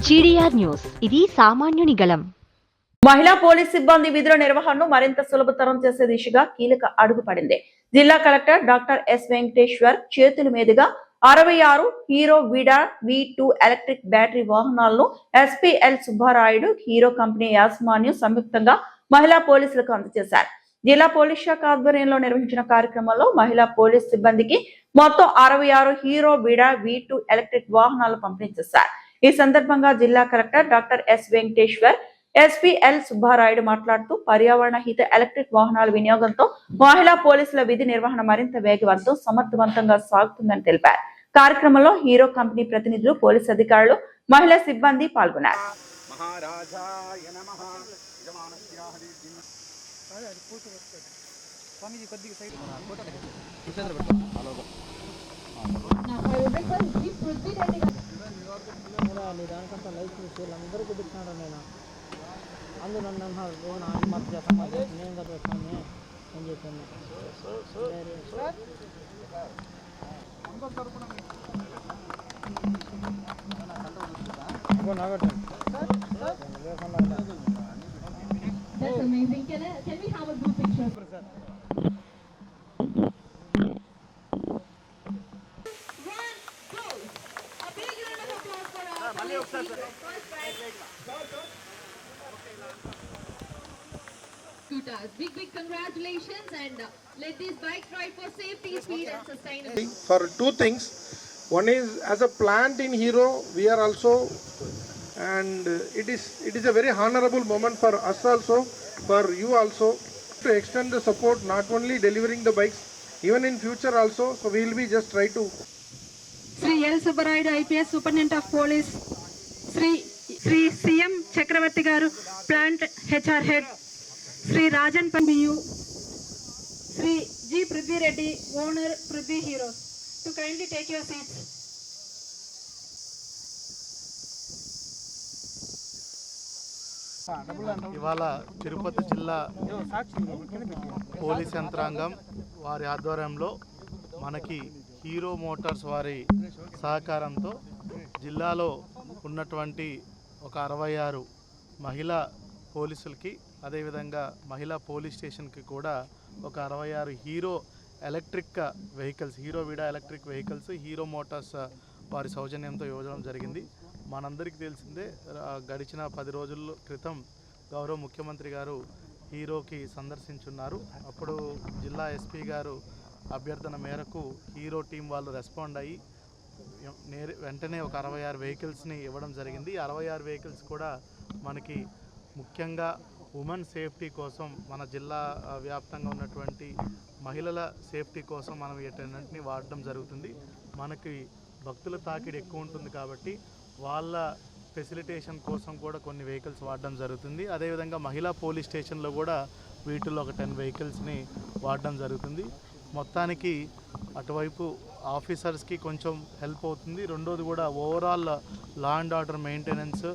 GDR news, ఇది సామాన్యుని గళం. మహిళా పోలీస్ సిబ్బంది విధుల నిర్వహణను మరింత సులభతరం చేసే దిశగా కీలక అడుగు పడింది. జిల్లా కలెక్టర్ డాక్టర్ ఎస్ వెంకటేశ్వర్ చేతుల మీదుగా 66 హీరో విడా V2 ఎలక్ట్రిక్ బ్యాటరీ వాహనాలను SPL సుబ్బారాయుడు హీరో కంపెనీ యాజమాన్యం సంయుక్తంగా మహిళా పోలీసులకు అందజేశారు. జిల్లా పోలీస్ శాఖ ఆధ్వర్యంలో నిర్వహించిన కార్యక్రమంలో మహిళా పోలీస్ సిబ్బందికి మొత్తం 66 హీరో విడా V2 ఎలక్ట్రిక్ వాహనాలు పంపిణీ చేశారు. ఈ సందర్భంగా జిల్లా collector doctor yes Venkateshwar SPL Subbarayudu మాట్లాడుతూ పర్యావరణ హిత ఎలక్ట్రిక్ వాహనాల వినియోగంతో మహిళా పోలీసుల విధి నిర్వహణ మరింత వేగవంతం, సమర్థవంతంగా సాగుతుందని తెలిపారు. కార్యక్రమంలో హీరో కంపెనీ ప్రతినిధులు, పోలీసు అధికారులు, మహిళా సిబ్బంది పాల్గొన్నారు. అందరూ నన్ను అన్నారు ఆయన మద్దతు చేస్తాను, నేను కదా వచ్చాను అని చెప్పాను. Big congratulations, and let these bikes ride for safety, speed and sustainability. For two things, one is as a plant in Hero we are also, and it is a very honorable moment for us also, for you also, to extend the support, not only delivering the bikes, even in future also. So we will be just try to. Sri L. Subbarayudu IPS Superintendent of Police, Sri CM Chakravarti Garu Plant HR Head, Sri Rajan Panbiyu, Sri G. Prithvi Reddy, owner Prithvi Heroes, to kindly take your seats. ఇవాళ తిరుపతి జిల్లా police యంత్రాంగం వారి ఆధ్వర్యంలో మనకి hero Motors వారి సహకారంతో జిల్లాలో ఉన్నటువంటి ఒక 66 మహిళా పోలీసులకి, అదేవిధంగా మహిళా పోలీస్ స్టేషన్కి కూడా ఒక 66 Hero electric vehicles, Hero Vida electric vehicles Hero Motors వారి సౌజన్యంతో ఇవ్వడం జరిగింది. మనందరికీ తెలిసిందే, గడిచిన 10 రోజుల క్రితం గౌరవ ముఖ్యమంత్రి గారు హీరోకి సందర్శించున్నారు. అప్పుడు జిల్లా ఎస్పీ గారు అభ్యర్థన మేరకు హీరో టీం వాళ్ళు రెస్పాండ్ అయ్యి వెంటనే ఒక 66 వెహికల్స్ని ఇవ్వడం జరిగింది. 66 వెహికల్స్ కూడా మనకి ముఖ్యంగా ఉమెన్ సేఫ్టీ కోసం, మన జిల్లా వ్యాప్తంగా ఉన్నటువంటి మహిళల సేఫ్టీ కోసం మనం వీటన్నింటినీ వాడడం జరుగుతుంది. మనకి భక్తుల తాకిడి ఎక్కువ ఉంటుంది కాబట్టి వాళ్ళ ఫెసిలిటేషన్ కోసం కూడా కొన్ని వెహికల్స్ వాడడం జరుగుతుంది. అదేవిధంగా మహిళా పోలీస్ స్టేషన్లో కూడా వీటిల్లో ఒక 10 వెహికల్స్ని వాడడం జరుగుతుంది. మొత్తానికి అటువైపు ఆఫీసర్స్కి కొంచెం హెల్ప్ అవుతుంది. రెండోది కూడా overall law and order maintenance,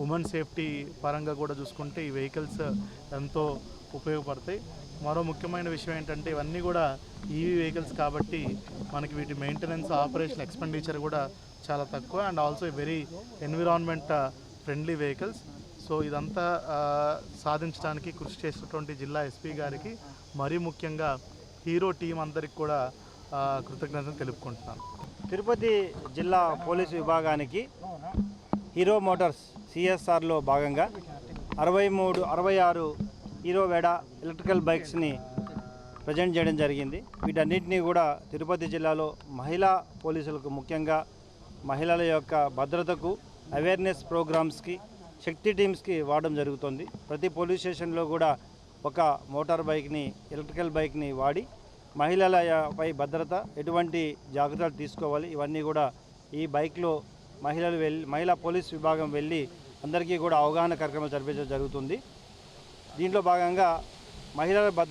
women safety పరంగా కూడా చూసుకుంటే ఈ వెహికల్స్ ఎంతో ఉపయోగపడతాయి. మరో ముఖ్యమైన విషయం ఏంటంటే ఇవన్నీ కూడా ఈవీ వెహికల్స్ కాబట్టి మనకి వీటి మెయింటెనెన్స్, ఆపరేషన్ ఎక్స్పెండిచర్ కూడా చాలా తక్కువ, and also very environment friendly vehicles. So ఇదంతా సాధించడానికి కృషి చేసినటువంటి జిల్లా ఎస్పీ గారికి, మరీ ముఖ్యంగా హీరో టీం అందరికి కూడా కృతజ్ఞతలు తెలుపుకుంటున్నాను. తిరుపతి జిల్లా పోలీసు విభాగానికి హీరో మోటార్స్ CSRలో భాగంగా 66 హీరో వెడా ఎలక్ట్రికల్ బైక్స్ని ప్రజెంట్ చేయడం జరిగింది. వీటన్నిటినీ కూడా తిరుపతి జిల్లాలో మహిళా పోలీసులకు, ముఖ్యంగా మహిళల యొక్క భద్రతకు, అవేర్నెస్ ప్రోగ్రామ్స్కి, శక్తి టీమ్స్కి వాడడం జరుగుతుంది. ప్రతి పోలీస్ స్టేషన్లో కూడా ఒక మోటార్ బైక్ని, ఎలక్ట్రికల్ బైక్ని వాడి మహిళలపై భద్రత, ఎటువంటి జాగ్రత్తలు తీసుకోవాలి, ఇవన్నీ కూడా ఈ బైక్లో మహిళా పోలీస్ విభాగం వెళ్ళి అందరికీ కూడా అవగాహన కార్యక్రమాలు జరిపించడం జరుగుతుంది. దీంట్లో భాగంగా మహిళల భద్రత